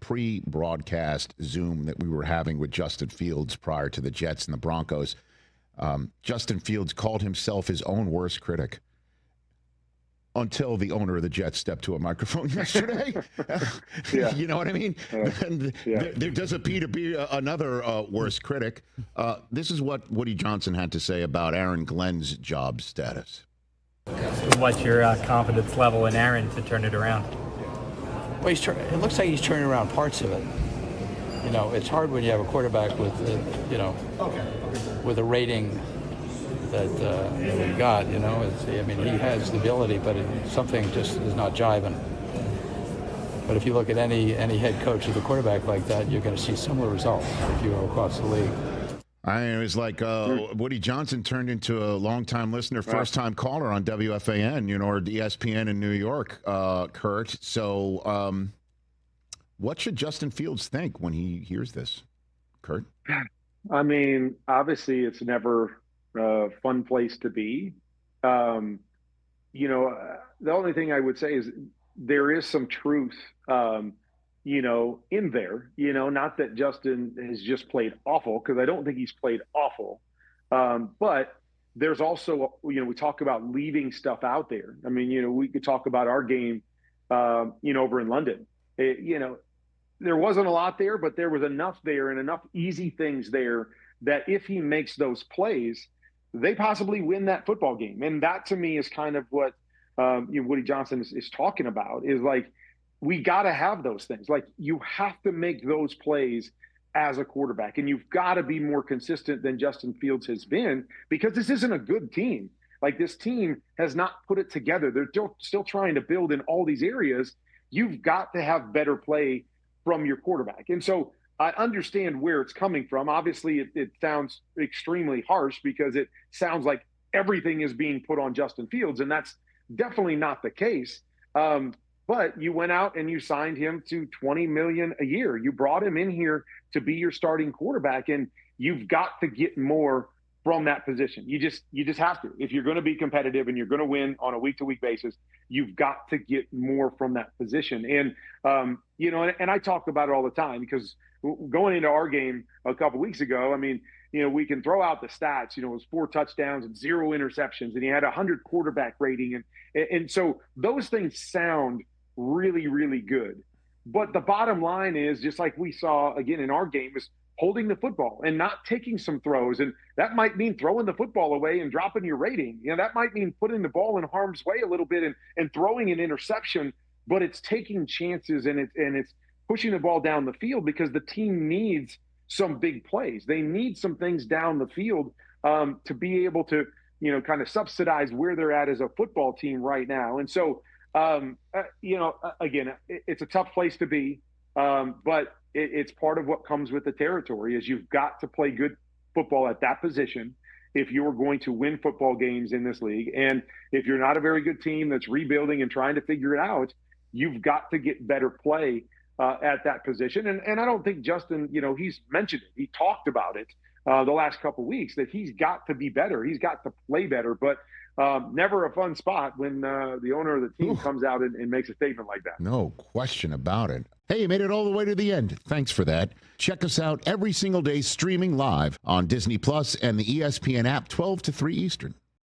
pre-broadcast Zoom that we were having with Justin Fields prior to the Jets and the Broncos. Justin Fields called himself his own worst critic until the owner of the Jets stepped to a microphone yesterday. Yeah. You know what I mean? And Yeah. there does appear to be another worst critic. This is what Woody Johnson had to say about Aaron Glenn's job status. What's your confidence level in Aaron to turn it around? Well, it looks like he's turning around parts of it. You know, it's hard when you have a quarterback with, with a rating that we got. You know, he has the ability, but something just is not jiving. But if you look at any head coach with a quarterback like that, you're going to see similar results if you go across the league. It was like Woody Johnson turned into a longtime listener, first-time caller on WFAN, or ESPN in New York, Kurt. So what should Justin Fields think when he hears this, Kurt? I mean, obviously it's never a fun place to be. The only thing I would say is there is some truth in there, not that Justin has just played awful, because I don't think he's played awful. But there's also, we talk about leaving stuff out there. I mean, we could talk about our game, over in London. There wasn't a lot there, but there was enough there and enough easy things there that if he makes those plays, they possibly win that football game. And that to me is kind of what Woody Johnson is talking about, is like, we got to have those things. Like, you have to make those plays as a quarterback, and you've got to be more consistent than Justin Fields has been, because this isn't a good team. Like, this team has not put it together. They're still trying to build in all these areas. You've got to have better play from your quarterback. And so I understand where it's coming from. Obviously, it sounds extremely harsh, because it sounds like everything is being put on Justin Fields, and that's definitely not the case. But you went out and you signed him to $20 million a year. You brought him in here to be your starting quarterback, and you've got to get more from that position. You just have to. If you're going to be competitive and you're going to win on a week-to-week basis, you've got to get more from that position. And and I talk about it all the time, because going into our game a couple weeks ago, I mean, we can throw out the stats. It was 4 touchdowns and 0 interceptions, and he had 100 quarterback rating, and so those things sound really, really good. But the bottom line is, just like we saw again in our game, is holding the football and not taking some throws. And that might mean throwing the football away and dropping your rating. That might mean putting the ball in harm's way a little bit and throwing an interception, but it's taking chances and it's pushing the ball down the field, because the team needs some big plays. They need some things down the field to be able to, kind of subsidize where they're at as a football team right now. And so, again, it's a tough place to be, but it's part of what comes with the territory, is you've got to play good football at that position if you're going to win football games in this league. And if you're not a very good team that's rebuilding and trying to figure it out, you've got to get better play at that position. And I don't think Justin, he's mentioned it. He talked about it the last couple of weeks, that he's got to be better. He's got to play better. But never a fun spot when the owner of the team comes out and makes a statement like that. No question about it. Hey, you made it all the way to the end. Thanks for that. Check us out every single day, streaming live on Disney Plus and the ESPN app, 12 to 3 Eastern.